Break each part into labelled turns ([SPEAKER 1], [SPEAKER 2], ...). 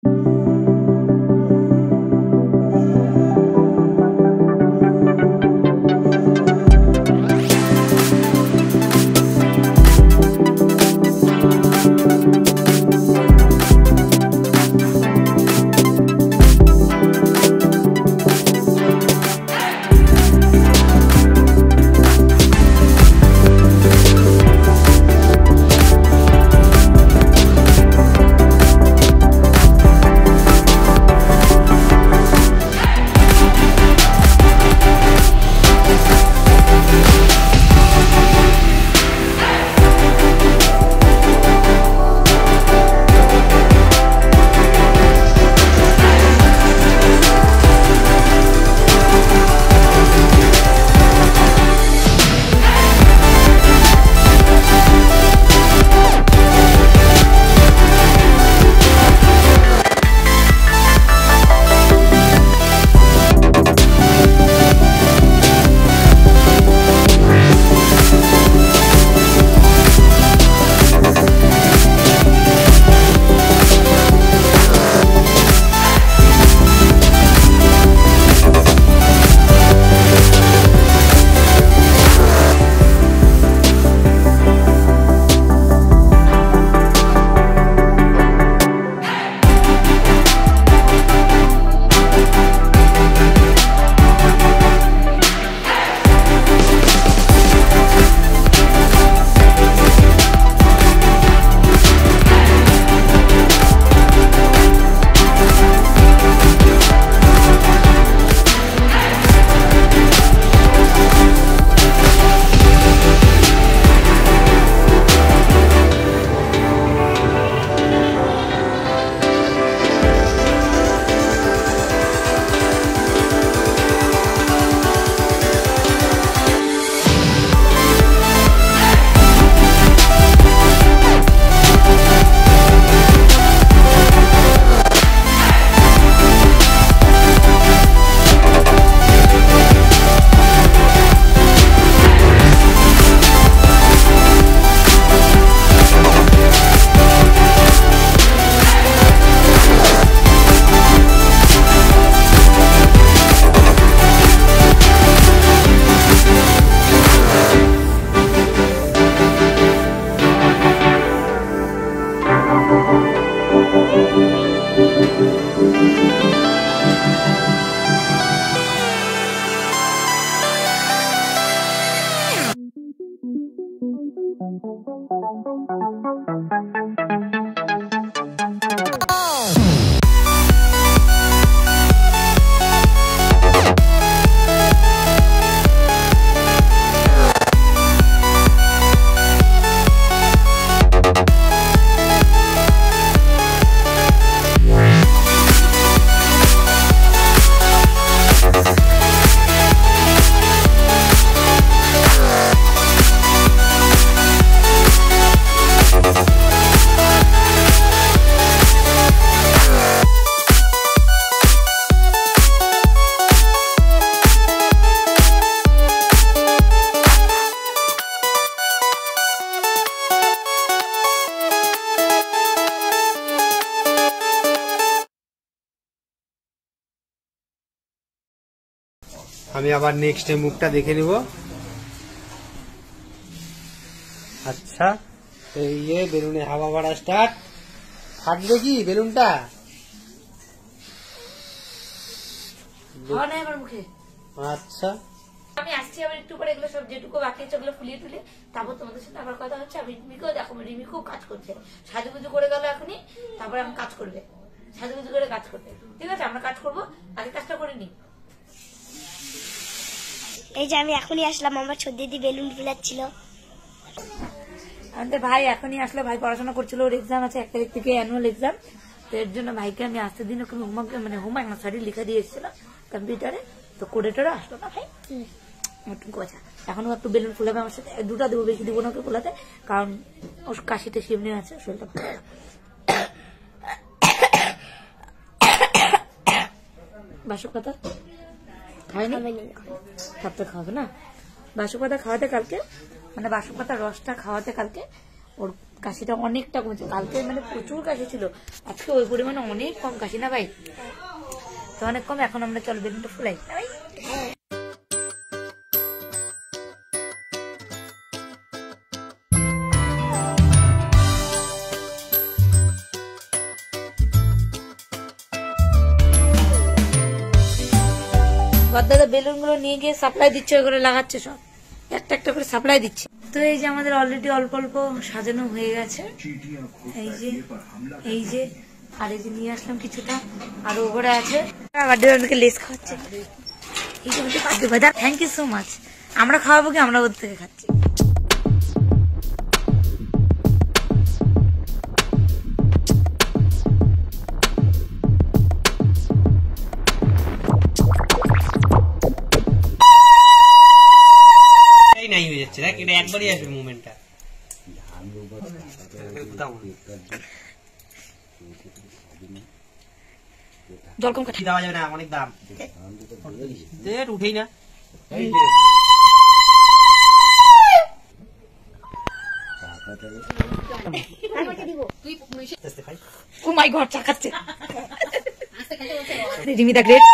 [SPEAKER 1] আমি আবার নেক্সট মুখটা দেখে নিব। আচ্ছা এই যে বেলুনে হাওয়া বাড়া স্টার্ট। ফাটবে কি বেলুনটা? আচ্ছা
[SPEAKER 2] আমি আসছি আবার একটু পরে এগুলো সব যেটুকু বাকি আছে ওগুলো ফুলিয়ে তুলে তারপর তোমাদের সাথে আবার কথা হচ্ছে। আমি রিমিকেও দেখো রিমি খুব কাজ করছে, সাজুগুজু করে গেল এখনই, তারপরে আমি কাজ করবে, সাজুগুজু করে কাজ করবে। ঠিক আছে আমরা কাজ করবো, আগে কাজটা করে নি।
[SPEAKER 3] এই যে আমি এখনই আসলাম, আমার ছদ্দিদি বেলুন ফুলাচ্ছিল।
[SPEAKER 2] আমাদের ভাই এখনই আসলো, ভাই পড়াশোনা করছিল, ওর এক্সাম আছে 1 তারিখ থেকে অ্যানুয়াল এক্সাম। তো এর জন্য ভাইকে আমি আসতে দিন ওখানে হোমওয়ার্ক না সরি লিখে দিয়ে এসেছিলাম কম্পিউটারে, তো করে টোরে আসলো না ভাই। কথা এখনো একটু বেলুন ফুলাবে আমার সাথে, 2টা দেবো, বেশি দেবো না ওকে ফুলাতে, কারণ ওর কাশিটা শিবনে আছে শরীরটা। বাসক পাতা খায়নি, তারপরে খাওয়াবে না। বাসক পাতা খাওয়াতে কালকে, মানে বাসক পাতার রসটা খাওয়াতে কালকে ওর কাশিটা অনেকটা কমেছে। কালকে মানে প্রচুর কাশি ছিল, আজকে ওই পরিমাণে অনেক কম কাশি না ভাই? তো অনেক কম। এখন আমরা চলো বেলুনটা ফুলাই না ভাই? দাদা বেলুন গুলো নিয়ে গিয়ে সাপ্লাই দিচ্ছে, ওই করে লাগাচ্ছে, সব একটা একটা করে সাপ্লাই দিচ্ছে। তো এই যে আমাদের অলরেডি অল্প অল্প সাজানো হয়ে গেছে, এই যে আর এই যে নিয়ে আসলাম কিছুটা, আর ওপরে আছে বার্থডে লেস খাওয়াচ্ছে। এই যে আমাদের বার্থডে বাজার, থ্যাংক ইউ সো মাচ। আমরা খাওয়াবো কি, আমরা ওর থেকে খাচ্ছি।
[SPEAKER 1] নাই হয়ে যাচ্ছে, দেখ এটা একবারই আসবে মুভমেন্টটা।
[SPEAKER 2] জল কম কাঠি
[SPEAKER 1] দেওয়া যাবে না, অনেক দাম, উঠেই না।
[SPEAKER 2] ও মাই গড, চা খাচ্ছে রিমিতা, গ্রেট।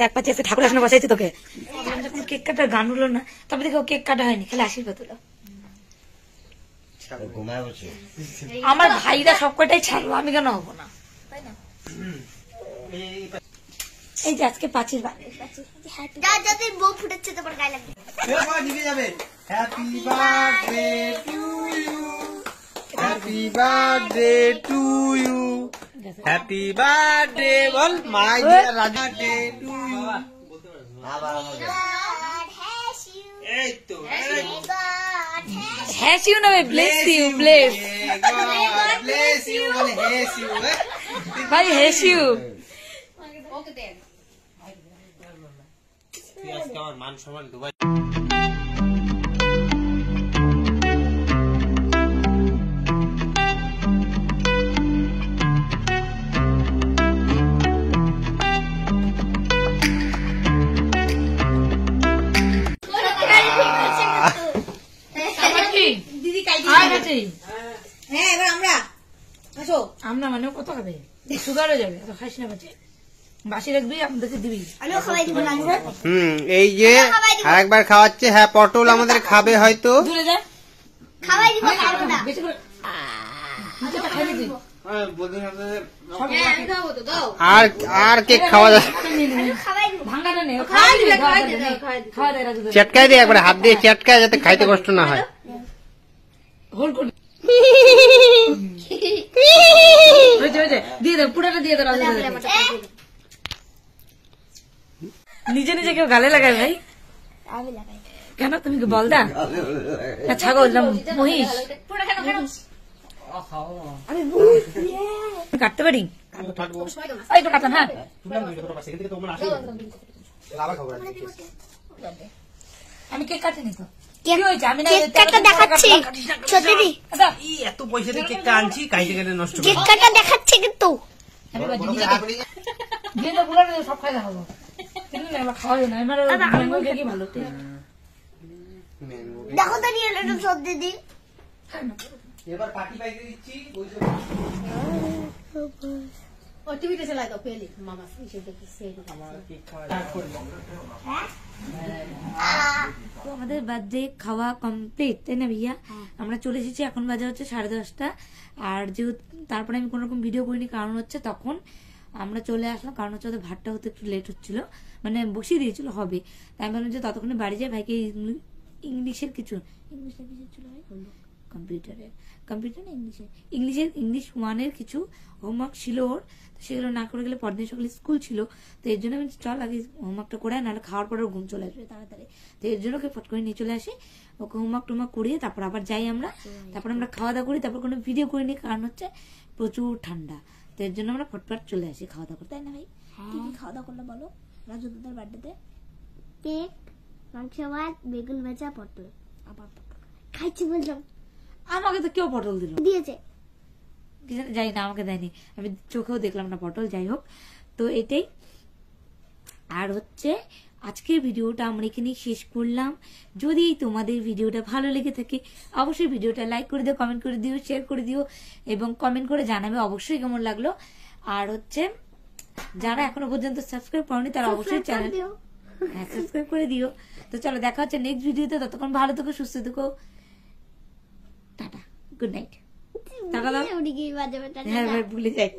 [SPEAKER 2] এক পাচ্ছে এসে ঠাকুর আসনে বসাইছি তোকে, কেক কাটার গান হলো না, তবে দেখো কেক কাটা হয়নি, খালি আশীর্বাদ হলো। আমার ভাইরা সব কটাই ছাড়বো, আমি কেন হবো না? এই যে আজকে পাঁচির
[SPEAKER 3] যাদের বউ ফুটেছে তোমার গায়ে লাগবে।
[SPEAKER 1] Happy birthday to you, happy birthday to you, happy birthday বল my dear Raja, day to you. এই তো
[SPEAKER 2] হ্যাশ ইউ নামে bless you, bless
[SPEAKER 1] bless you বলে হেস ইউ
[SPEAKER 2] ভাই, হ্যাশ ইউ।
[SPEAKER 1] আজকে আমার মান সম্মান দুবাই।
[SPEAKER 2] আমরা মানে কত খাবে, সুগারও যাবে, এত খাইস না বাচ্চা, বাসি রাখবি, আমাদেরকে দিবি।
[SPEAKER 1] এই যে আরেকবার খাওয়াচ্ছে। হ্যাঁ, পটল আমাদের খাবে হয়তো।
[SPEAKER 2] দূরে যা,
[SPEAKER 3] খাওয়াই দিব, খাবো না।
[SPEAKER 2] বেশি করে খাইলে তুই
[SPEAKER 1] আর আর কেক খাওয়া যাবে,
[SPEAKER 2] ভাঙাটা নেই, খাওয়া দেয় রাজু,
[SPEAKER 1] চটকাই দিয়ে একবারে হাত দিয়ে চটকায়, যাতে খাইতে কষ্ট না হয়।
[SPEAKER 2] হোল করে দিয়ে দাও, পুরোটা দিয়ে দাও রাজু। নিজে নিজে কেউ গালে লাগায় ভাই?
[SPEAKER 3] আমি লাগাই।
[SPEAKER 2] কেন, তুমি কি বল দা ছাগল না মহিষ? কাটতে পারি, এই তো কাটলাম। হ্যাঁ, আমি কেক কাটিনি তো। কি হয়েছে? আমি না
[SPEAKER 3] কেক কাটা দেখাচ্ছি, সত্যি দি।
[SPEAKER 1] এত পয়সা দিয়ে কেকটা আনছি, কাইতে কেটে নষ্ট
[SPEAKER 3] কেক কাটা দেখাচ্ছি কিন্তু।
[SPEAKER 2] সব খাই দেখাবো, খাওয়াই না, আমার ম্যাঙ্গো কেকই ভালো।
[SPEAKER 3] দেখো তো নিয়ে এলো সত্যি দি।
[SPEAKER 1] এবার পাটি পাইতে দিচ্ছি।
[SPEAKER 2] তো আমাদের বার্থডে খাওয়া কমপ্লিট, তাই না ভাইয়া? আমরা চলে এসেছি, এখন বাজে হচ্ছে 10:30। আর যেহেতু তারপরে আমি কোন রকম ভিডিও করিনি, কারণ হচ্ছে তখন আমরা চলে আসলাম, কারণ হচ্ছে ওদের ভাতটা হতে একটু লেট হচ্ছিল, মানে বসিয়ে দিয়েছিল হবে। তাই আমি ভাবলাম যে ততক্ষণে বাড়ি যায়, ভাইকে ইংলিশের কিছু, ইংলিশটা কিছু ছিল ভাই, কম্পিউটারের, কম্পিউটার না ইংলিশ 1-এর কিছু হোমওয়ার্ক ছিল ওর, সেগুলো না করে গেলে পরদিন সকালে স্কুল ছিল। তো এর জন্য আমি চল আগে হোমওয়ার্কটা করে, নাহলে খাওয়ার পরে ঘুম চলে আসবে তাড়াতাড়ি। তো এর জন্য ওকে ফট করে নিয়ে চলে আসি, ওকে হোমওয়ার্ক টোমওয়ার্ক করিয়ে তারপর আবার যাই আমরা। তারপর আমরা খাওয়া দাওয়া করি, তারপর কোনো ভিডিও করিনি, কারণ হচ্ছে প্রচুর ঠান্ডা। তো এর জন্য আমরা ফটফট চলে আসি খাওয়া দাওয়া করতে, তাই না ভাই? কি কি খাওয়া দাওয়া করলে বলো রাজু দাদার বার্থডেতে?
[SPEAKER 3] কেক, মাংস ভাত, বেগুন ভাজা, পটল। আবার খাইছি বললাম।
[SPEAKER 2] আমাকে তো কেউ পটল দিল,
[SPEAKER 3] দিয়েছে
[SPEAKER 2] যাই না, আমাকে দেয়নি, আমি চোখেও দেখলাম না পটল। যাই হোক, তো এটাই। আর হচ্ছে আজকের ভিডিওটা আমরা এখানেই শেষ করলাম। যদি তোমাদের ভিডিওটা ভালো লেগে থাকে অবশ্যই ভিডিওটা লাইক করে দিও, কমেন্ট করে দিও, শেয়ার করে দিও এবং কমেন্ট করে জানাবে অবশ্যই কেমন লাগলো। আর হচ্ছে যারা এখনো পর্যন্ত সাবস্ক্রাইব করনি তারা অবশ্যই চ্যানেল সাবস্ক্রাইব করে দিও। তো চলো দেখা হচ্ছে নেক্সট ভিডিওতে, ততক্ষণ ভালো থেকো, সুস্থ থেকো, টাটা, গুড নাইট। টাটা দাও।
[SPEAKER 3] ওদিকে বাজাবে
[SPEAKER 2] হ্যাঁ ভুলে যাই।